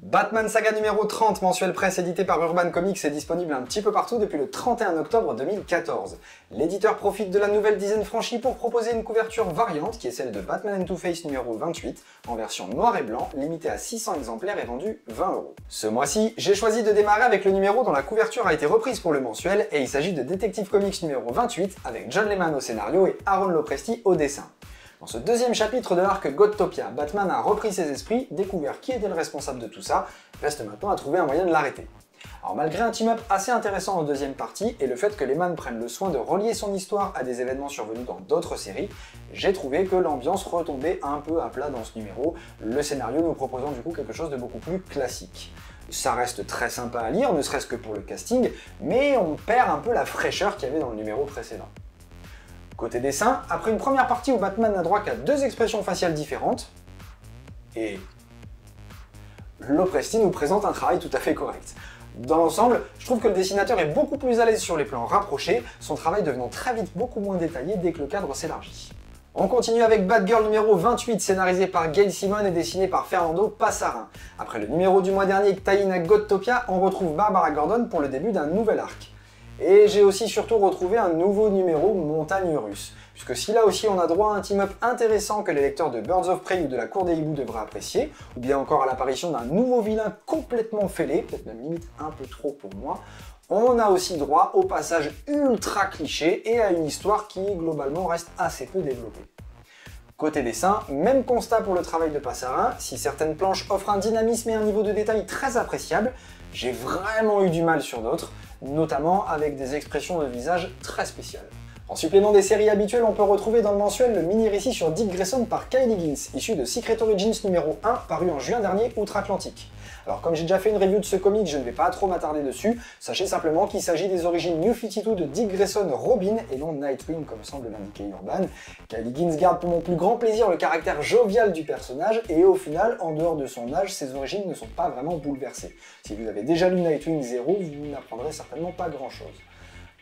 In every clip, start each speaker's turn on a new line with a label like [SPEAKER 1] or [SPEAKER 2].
[SPEAKER 1] Batman Saga numéro 30, mensuel presse édité par Urban Comics, est disponible un petit peu partout depuis le 31 octobre 2014. L'éditeur profite de la nouvelle dizaine franchie pour proposer une couverture variante qui est celle de Batman and Two-Face numéro 28, en version noir et blanc, limitée à 600 exemplaires et vendue 20 €. Ce mois-ci, j'ai choisi de démarrer avec le numéro dont la couverture a été reprise pour le mensuel, et il s'agit de Detective Comics numéro 28, avec John Layman au scénario et Aaron Lopresti au dessin. Dans ce deuxième chapitre de l'arc Gothtopia, Batman a repris ses esprits, découvert qui était le responsable de tout ça, reste maintenant à trouver un moyen de l'arrêter. Alors malgré un team-up assez intéressant en deuxième partie, et le fait que Layman prenne le soin de relier son histoire à des événements survenus dans d'autres séries, j'ai trouvé que l'ambiance retombait un peu à plat dans ce numéro, le scénario nous proposant du coup quelque chose de beaucoup plus classique. Ça reste très sympa à lire, ne serait-ce que pour le casting, mais on perd un peu la fraîcheur qu'il y avait dans le numéro précédent. Côté dessin, après une première partie où Batman n'a droit qu'à deux expressions faciales différentes, et Lopresti nous présente un travail tout à fait correct. Dans l'ensemble, je trouve que le dessinateur est beaucoup plus à l'aise sur les plans rapprochés, son travail devenant très vite beaucoup moins détaillé dès que le cadre s'élargit. On continue avec Batgirl numéro 28, scénarisé par Gail Simone et dessiné par Fernando Passarin. Après le numéro du mois dernier tie-in à Gothtopia, on retrouve Barbara Gordon pour le début d'un nouvel arc. Et j'ai aussi surtout retrouvé un nouveau numéro Montagne Russe, puisque si là aussi on a droit à un team-up intéressant que les lecteurs de Birds of Prey ou de la Cour des Hiboux devraient apprécier, ou bien encore à l'apparition d'un nouveau vilain complètement fêlé, peut-être même limite un peu trop pour moi, on a aussi droit au passage ultra cliché et à une histoire qui globalement reste assez peu développée. Côté dessin, même constat pour le travail de Passarin, si certaines planches offrent un dynamisme et un niveau de détail très appréciables, j'ai vraiment eu du mal sur d'autres, notamment avec des expressions de visage très spéciales. En supplément des séries habituelles, on peut retrouver dans le mensuel le mini-récit sur Dick Grayson par Kyle Higgins, issu de Secret Origins numéro 1, paru en juin dernier outre-Atlantique. Alors comme j'ai déjà fait une review de ce comic, je ne vais pas trop m'attarder dessus, sachez simplement qu'il s'agit des origines New 52 de Dick Grayson Robin et non Nightwing comme semble l'indiquer Urban. Kyle Higgins garde pour mon plus grand plaisir le caractère jovial du personnage et au final, en dehors de son âge, ses origines ne sont pas vraiment bouleversées. Si vous avez déjà lu Nightwing 0, vous n'apprendrez certainement pas grand chose.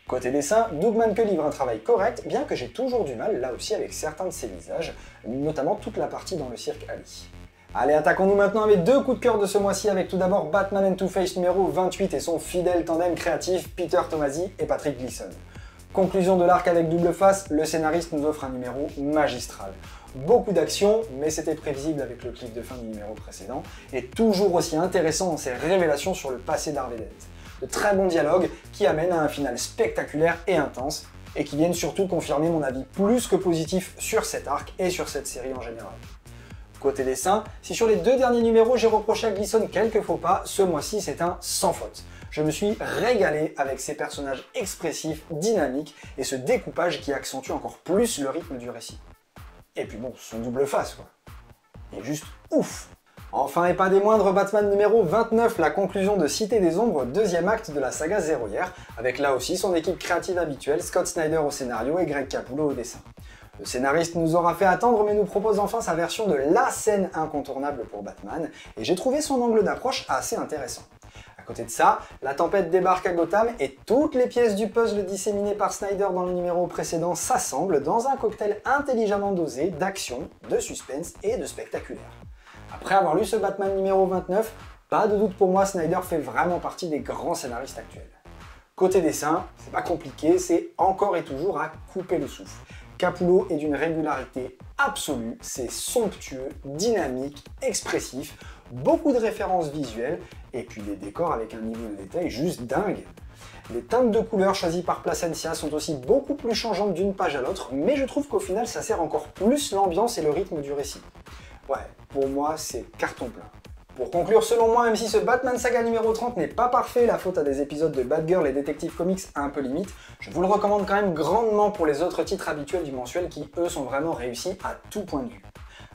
[SPEAKER 1] Côté dessin, Doug Mahnke livre un travail correct, bien que j'ai toujours du mal là aussi avec certains de ses visages, notamment toute la partie dans le cirque Ali. Allez, attaquons-nous maintenant avec deux coups de cœur de ce mois-ci, avec tout d'abord Batman and Two-Face numéro 28 et son fidèle tandem créatif Peter Tomasi et Patrick Gleason. Conclusion de l'arc avec Double Face, le scénariste nous offre un numéro magistral. Beaucoup d'action, mais c'était prévisible avec le cliff de fin du numéro précédent, et toujours aussi intéressant dans ses révélations sur le passé d'Harvey Dent. De très bons dialogues qui amènent à un final spectaculaire et intense, et qui viennent surtout confirmer mon avis plus que positif sur cet arc et sur cette série en général. Côté dessin, si sur les deux derniers numéros j'ai reproché à Gleason quelques faux pas, ce mois-ci c'est un sans faute. Je me suis régalé avec ces personnages expressifs, dynamiques, et ce découpage qui accentue encore plus le rythme du récit. Et puis bon, son double face quoi. Il est juste ouf! Enfin et pas des moindres, Batman numéro 29, la conclusion de Cité des Ombres, deuxième acte de la saga Zéroière, avec là aussi son équipe créative habituelle, Scott Snyder au scénario et Greg Capullo au dessin. Le scénariste nous aura fait attendre mais nous propose enfin sa version de la scène incontournable pour Batman, et j'ai trouvé son angle d'approche assez intéressant. À côté de ça, la tempête débarque à Gotham et toutes les pièces du puzzle disséminées par Snyder dans le numéro précédent s'assemblent dans un cocktail intelligemment dosé d'action, de suspense et de spectaculaire. Après avoir lu ce Batman numéro 29, pas de doute pour moi, Snyder fait vraiment partie des grands scénaristes actuels. Côté dessin, c'est pas compliqué, c'est encore et toujours à couper le souffle. Capullo est d'une régularité absolue, c'est somptueux, dynamique, expressif, beaucoup de références visuelles, et puis des décors avec un niveau de détail juste dingue. Les teintes de couleurs choisies par Placencia sont aussi beaucoup plus changeantes d'une page à l'autre, mais je trouve qu'au final ça sert encore plus l'ambiance et le rythme du récit. Ouais, pour moi c'est carton plein. Pour conclure, selon moi, même si ce Batman Saga numéro 30 n'est pas parfait, la faute à des épisodes de Batgirl et Detective Comics un peu limite, je vous le recommande quand même grandement pour les autres titres habituels du mensuel qui, eux, sont vraiment réussis à tout point de vue.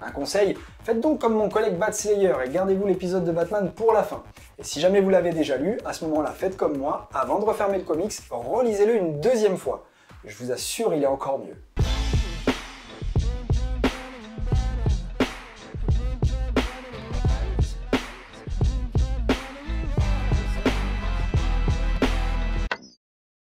[SPEAKER 1] Un conseil, faites donc comme mon collègue Batslayer et gardez-vous l'épisode de Batman pour la fin. Et si jamais vous l'avez déjà lu, à ce moment-là, faites comme moi, avant de refermer le comics, relisez-le une deuxième fois. Je vous assure, il est encore mieux.